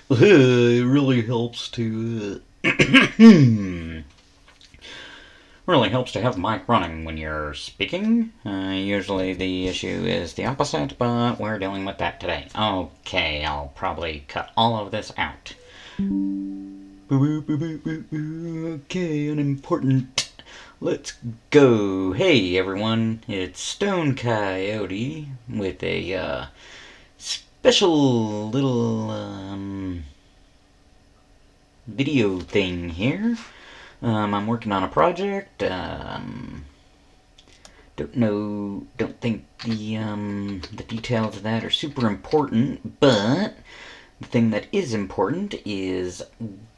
It really helps to really helps to have the mic running when you're speaking. Usually the issue is the opposite, but we're dealing with that today. Okay, I'll probably cut all of this out. Okay, unimportant. Let's go. Hey everyone, it's Stone Coyote with a special little video thing here. I'm working on a project. Don't think the details of that are super important, but the thing that is important is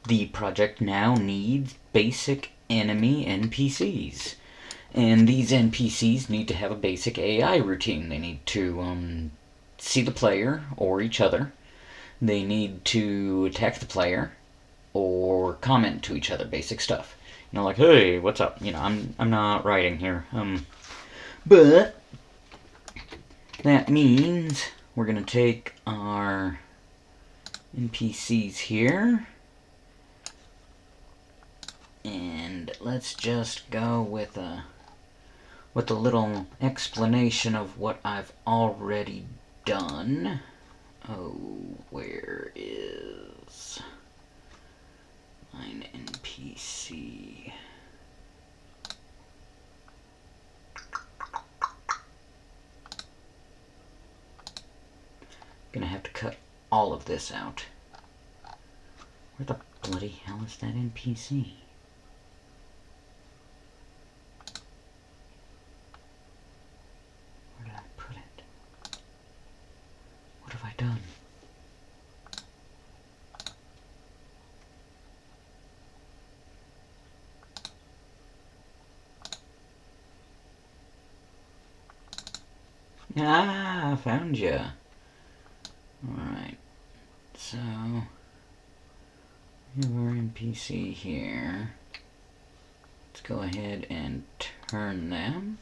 the project now needs basic enemy NPCs. And these NPCs need to have a basic AI routine. They need to see the player or each other. They need to attack the player or comment to each other, basic stuff. You know, like, hey, what's up? You know, I'm not writing here. But that means we're gonna take our NPCs here, and let's just go with a little explanation of what I've already done. Oh, where is an NPC? Gonna have to cut all of this out. Where the bloody hell is that NPC? Where did I put it? What have I done? Ah, I found ya. Alright, so we have our NPC here. Let's go ahead and turn them.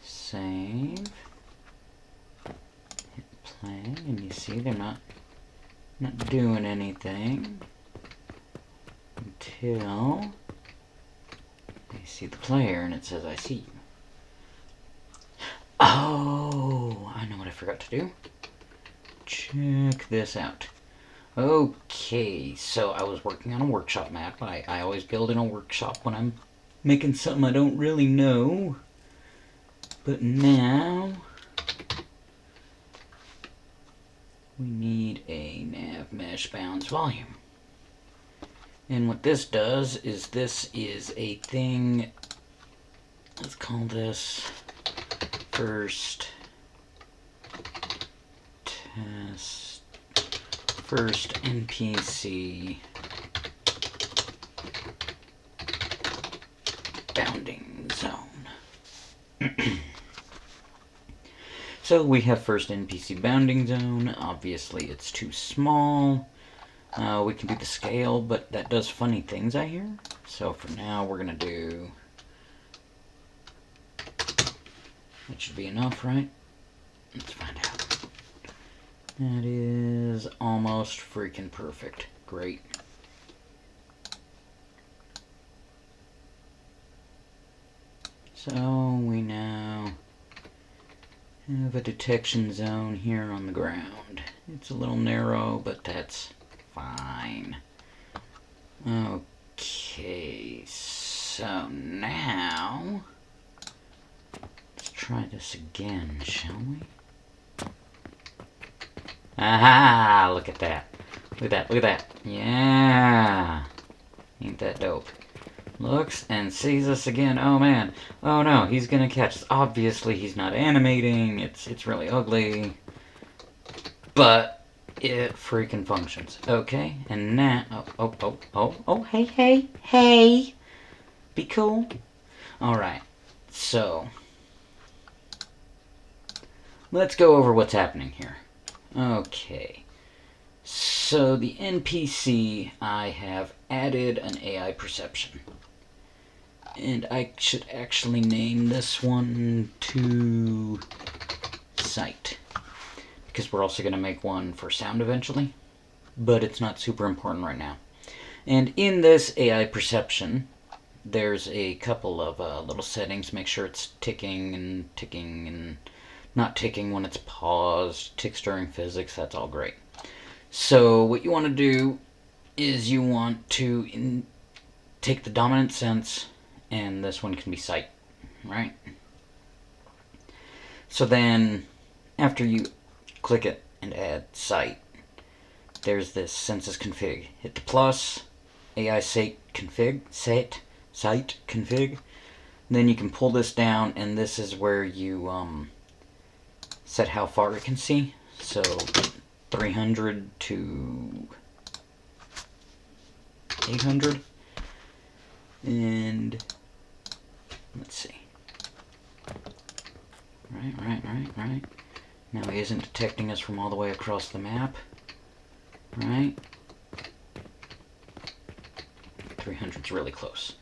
Save. Hit play, and you see they're not doing anything until they see the player and it says, I see you. Oh, I know what I forgot to do. Check this out. Okay, so I was working on a workshop map. I always build in a workshop when I'm making something I don't really know. But now we need a nav mesh bounds volume. And what this does is this is a thing, let's call this first test, first NPC bounding zone. So we have first NPC bounding zone. Obviously it's too small. We can do the scale, but that does funny things, I hear. So for now we're gonna do, that should be enough, right? Let's find out. That is almost freaking perfect. Great. So we now have a detection zone here on the ground. It's a little narrow, but that's fine. Okay, so now let's try this again, shall we? Aha! Look at that. Look at that, look at that. Yeah! Ain't that dope? Looks and sees us again. Oh man. Oh no, he's gonna catch us. Obviously he's not animating. It's really ugly. But it freaking functions. Okay, and now hey. Be cool. Alright. So let's go over what's happening here. Okay. So the NPC, I have added an AI perception. And I should actually name this one to sight, because we're also going to make one for sound eventually. but it's not super important right now. And in this AI perception, there's a couple of little settings. Make sure it's ticking and not ticking when it's paused, ticks during physics, that's all great. So what you want to do is you want to take the dominant sense, and this one can be sight, right? So then, after you click it and add sight, there's this senses config. Hit the plus, AI sight config, sight config. Then you can pull this down, and this is where you set how far it can see. So 300 to 800. And let's see. Right. Now he isn't detecting us from all the way across the map. Right? 300's really close.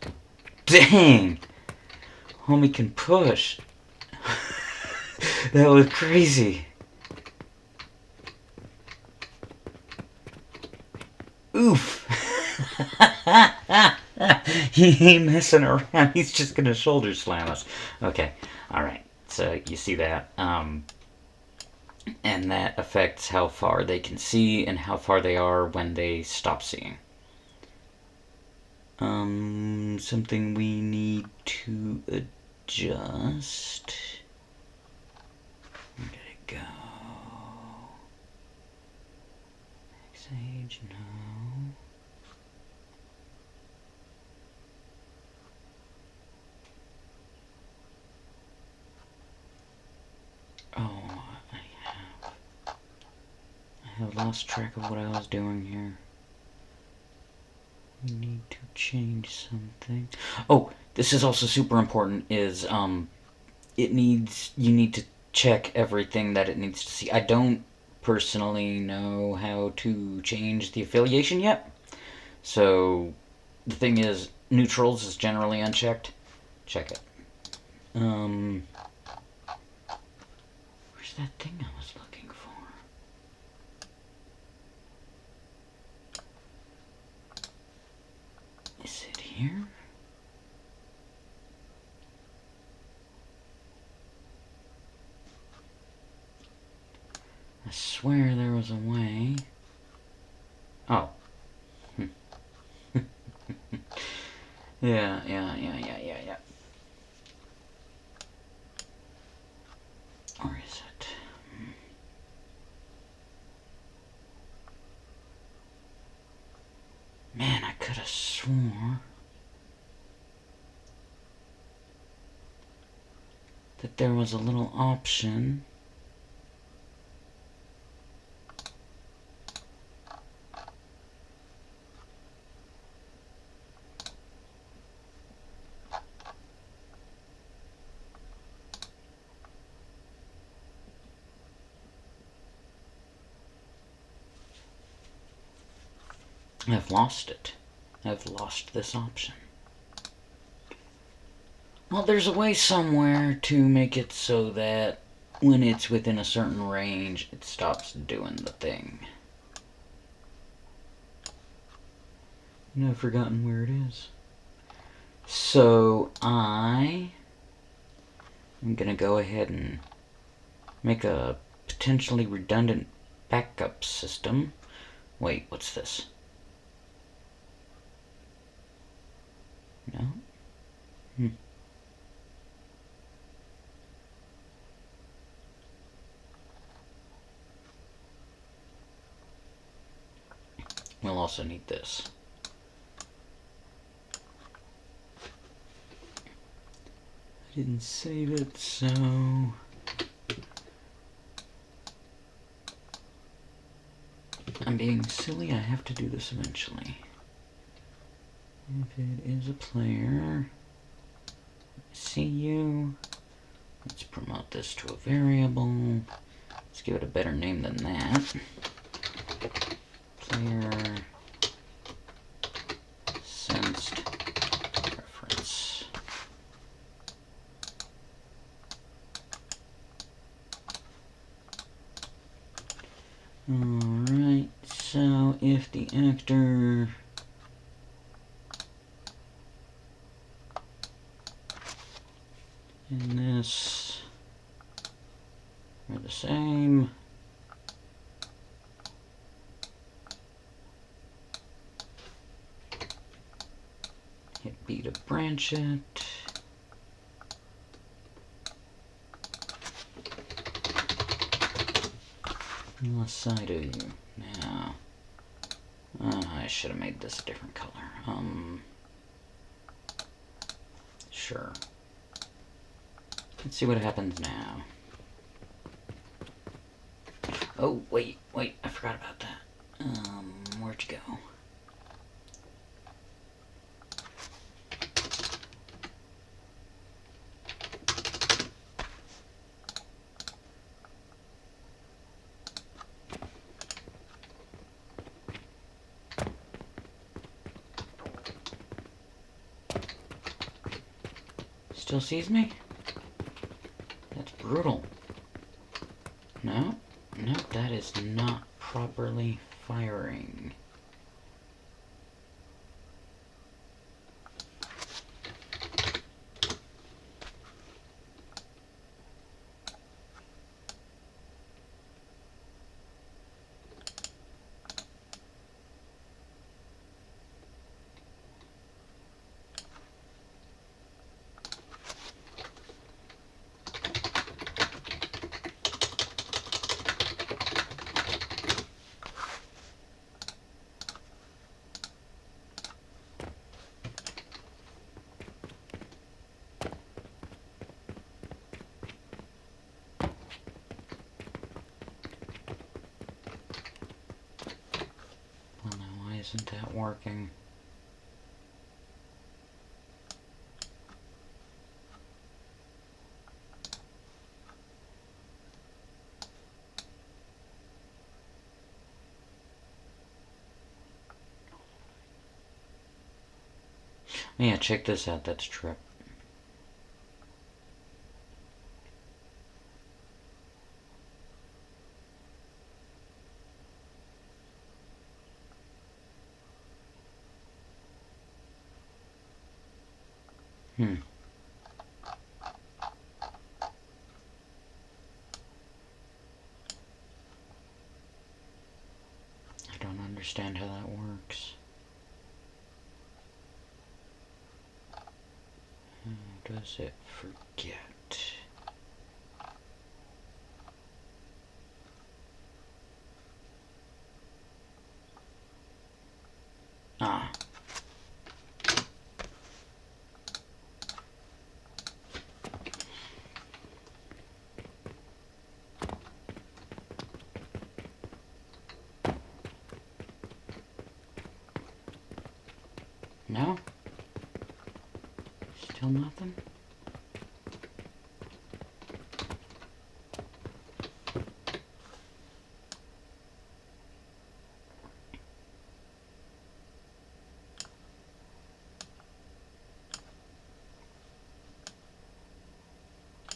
Dang! Homie can push. That was crazy. Oof. He ain't messing around. He's just gonna shoulder slam us. Okay. Alright. So you see that. And that affects how far they can see and how far they are when they stop seeing. Something we need to adjust. Where did it go? Sage, no. Oh, I have lost track of what I was doing here. We need to change something. Oh, this is also super important, is you need to check everything that it needs to see. I don't personally know how to change the affiliation yet. So the thing is, neutrals is generally unchecked. Check it. Where's that thing I was looking for? Is it here? I swear there was a way. Oh. Yeah. Or is it? Man, I could have swore that there was a little option. I've lost it. I've lost this option. Well, there's a way somewhere to make it so that when it's within a certain range, it stops doing the thing. I've forgotten where it is. So I'm gonna go ahead and make a potentially redundant backup system. Wait, what's this? No? We'll also need this. I didn't save it, so I'm being silly. I have to do this eventually. If it is a player, see you. Let's promote this to a variable. Let's give it a better name than that. Player sensed reference. Alright, so What if the actor in this are the same? Hit B to branch it. Left side of you. Now, I should have made this a different color. Sure. Let's see what happens now. Oh, wait, I forgot about that. Where'd you go? Still sees me? That's brutal. No, that is not properly firing. Well, now why isn't that working? Yeah, check this out, that's trip. I don't understand how that works. How does it forget? Ah. No? Still nothing?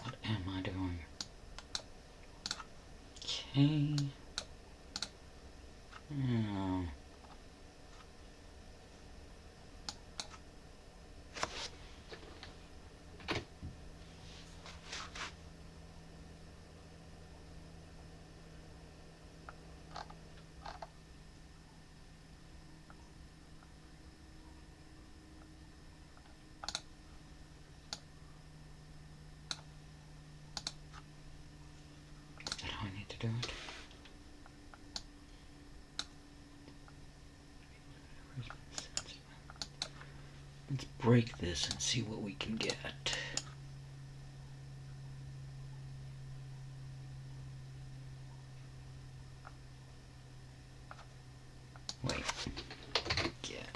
What am I doing? Okay. Oh. Is that how I need to do it? Let's break this and see what we can get. Wait. Get.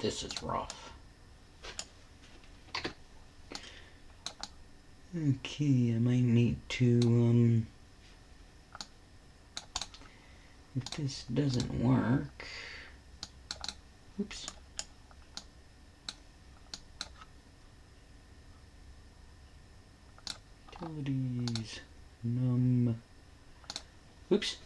This is rough. Okay, I might need to, if this doesn't work, oops. Utilities, oops.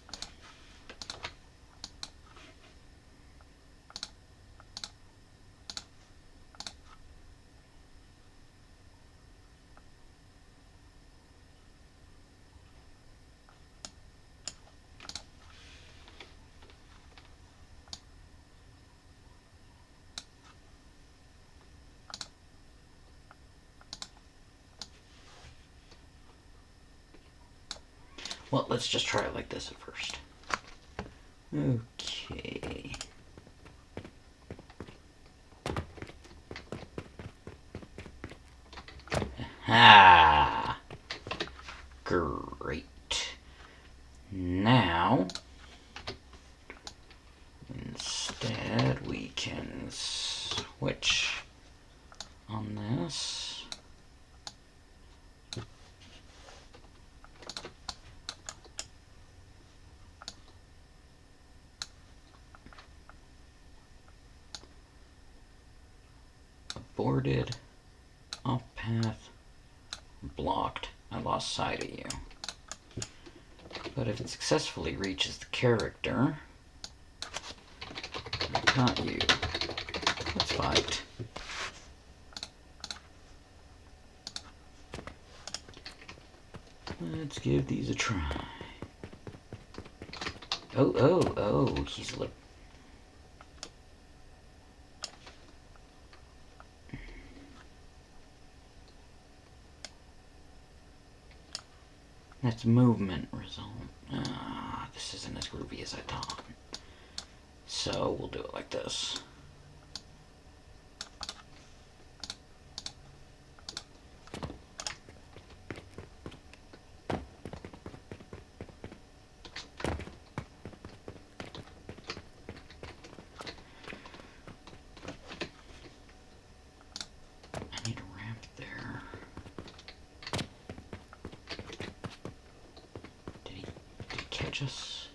Well, let's just try it like this at first. Okay. Ah, great. Now, instead, we can switch on this. Aborted, off path, blocked. I lost sight of you. But if it successfully reaches the character, I got you. Let's fight. Let's give these a try. Oh, he's a little... That's movement result. This isn't as groovy as I thought. So we'll do it like this. I need a ramp there. Did he catch us?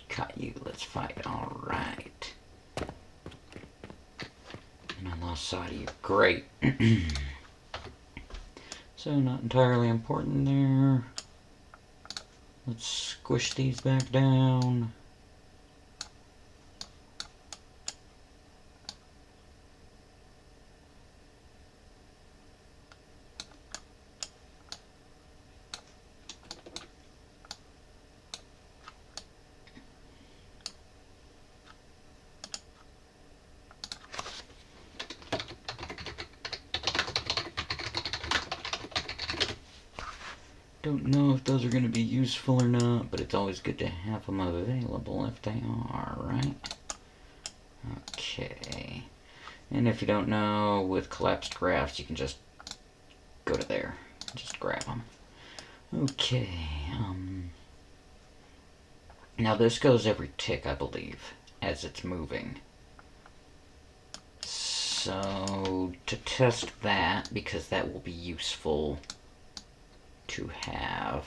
Caught you. Let's fight. All right. And I lost sight of you. Great. So not entirely important there. Let's squish these back down. Don't know if those are going to be useful or not, but it's always good to have them available if they are, right? Okay. And if you don't know, with collapsed graphs, you can just go to there. Just grab them. Okay. Now this goes every tick, I believe, as it's moving. So, to test that, because that will be useful to have.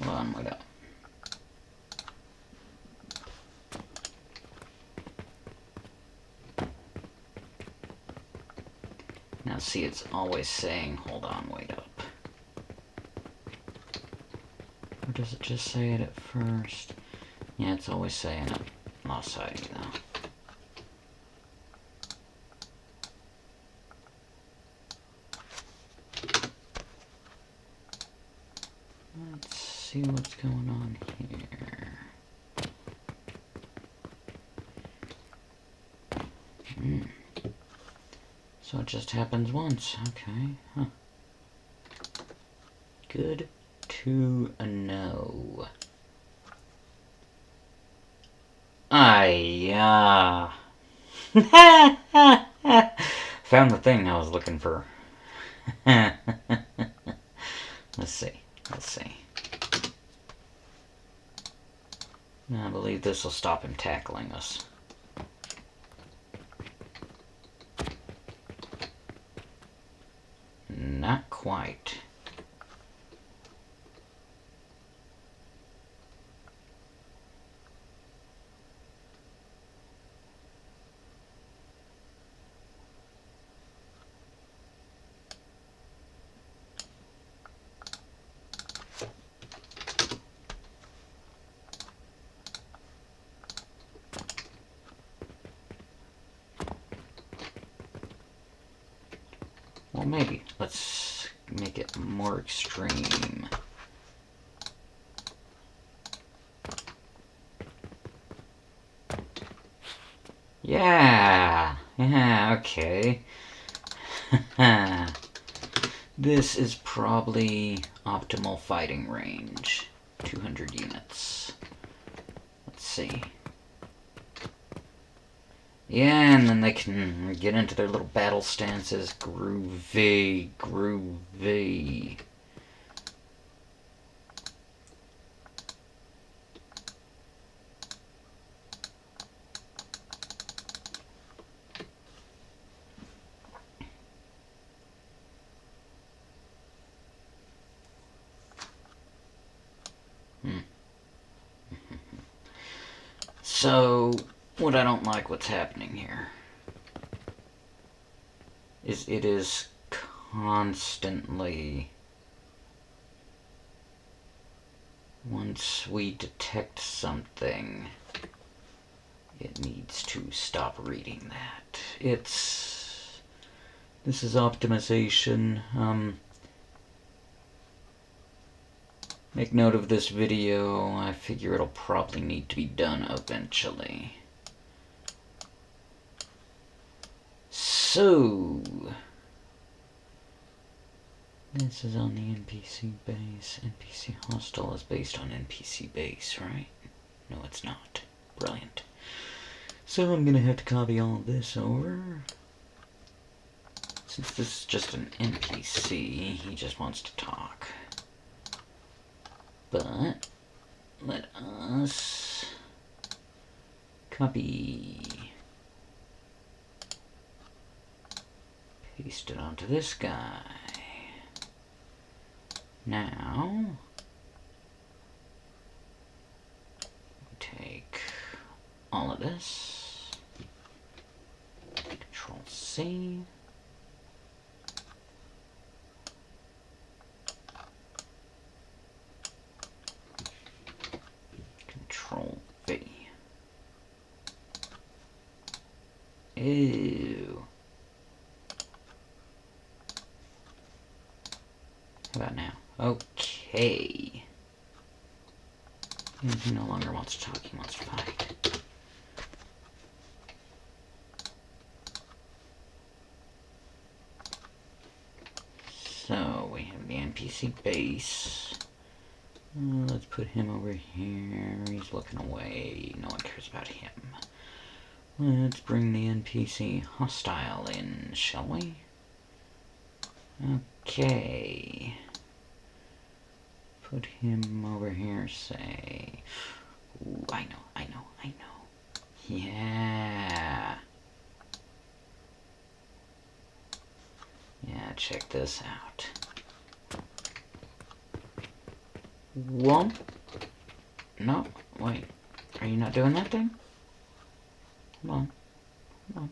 Hold on, wait up. Now see, it's always saying, hold on, wait up. Or does it just say it at first? Yeah, it's always saying it. Lost sight, you know. Let's see what's going on here. So it just happens once. Okay, huh. Good to know. Found the thing I was looking for. Let's see. Let's see. I believe this will stop him tackling us. Not quite. Well, maybe. Let's make it more extreme. Yeah! Yeah, okay. This is probably optimal fighting range. 200 units. Let's see. Yeah, and then they can get into their little battle stances. Groovy, groovy. So, what I don't like what's happening here is it is constantly, once we detect something, it needs to stop reading that. This is optimization. Make note of this video. I figure it'll probably need to be done eventually. So, this is on the NPC base. NPC hostile is based on NPC base, right? No, it's not. Brilliant. So I'm gonna have to copy all of this over. Since this is just an NPC, he just wants to talk. But let us copy, paste it onto this guy. Now take all of this, Control C, Control V. Ew. How about now? Okay. He no longer wants to talk, he wants to fight. So, we have the NPC base. Let's put him over here. He's looking away. No one cares about him. Let's bring the NPC hostile in, shall we? Okay. Put him over here, say. Ooh, I know. Yeah. Yeah, check this out. Whoa. No, wait. Are you not doing that thing? Hold on. Hold on.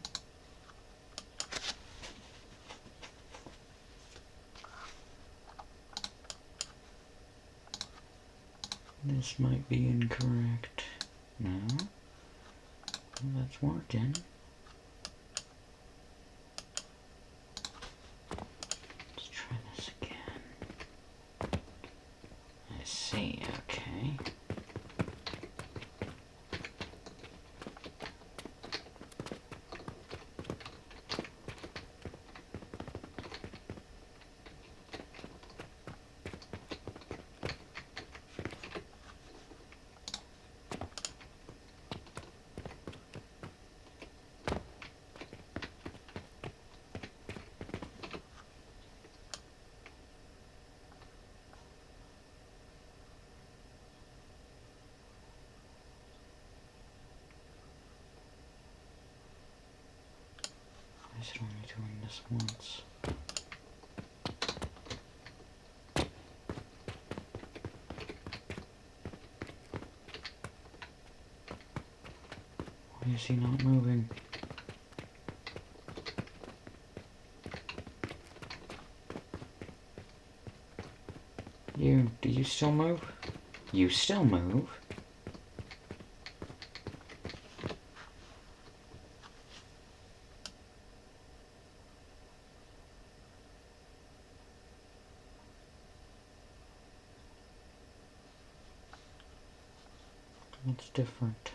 This might be incorrect. No. That's working. Let's try this again. I see, okay. Why is it only doing this once? Why is he not moving? Do you still move? You still move? What's different?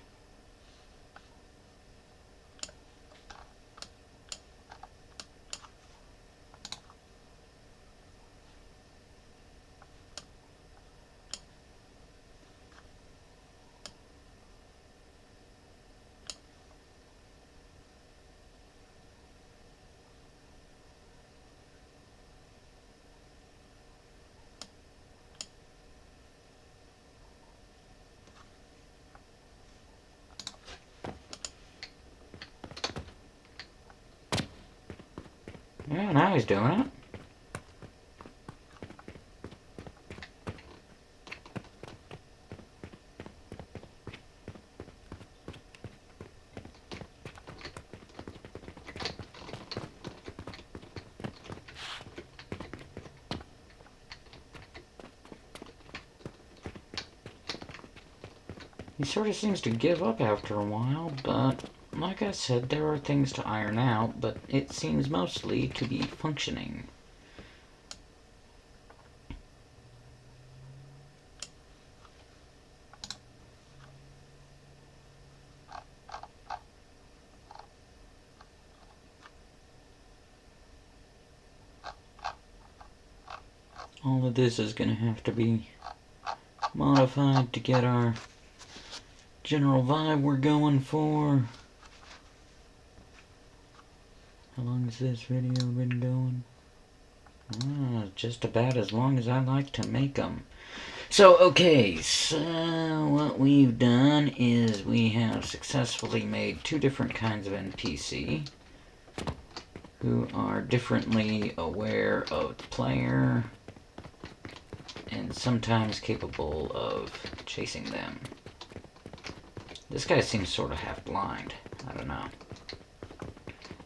Yeah, now he's doing it. He sort of seems to give up after a while, but like I said, there are things to iron out, but it seems mostly to be functioning. All of this is going to have to be modified to get our general vibe we're going for. How long has this video been going? Just about as long as I like to make them. So, okay, so what we've done is we have successfully made two different kinds of NPC who are differently aware of the player and sometimes capable of chasing them. This guy seems sort of half blind. I don't know.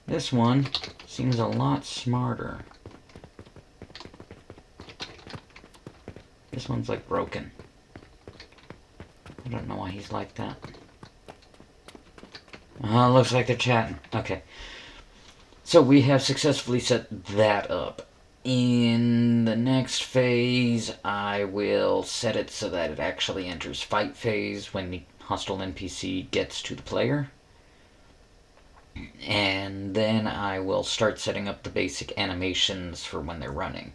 This one seems a lot smarter. This one's like broken. I don't know why he's like that. Looks like they're chatting. Okay. So we have successfully set that up. In the next phase, I will set it so that it actually enters fight phase when the hostile NPC gets to the player. And then I will start setting up the basic animations for when they're running.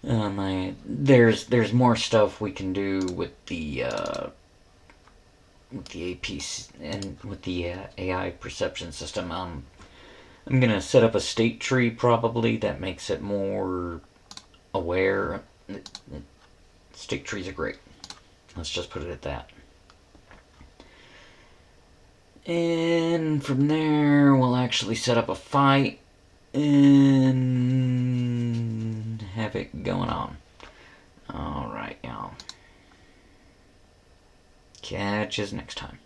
There's more stuff we can do with the APC and with the AI perception system. I'm gonna set up a state tree probably that makes it more aware. State trees are great. Let's just put it at that. And from there, we'll actually set up a fight and have it going on. Alright, y'all. Catch us next time.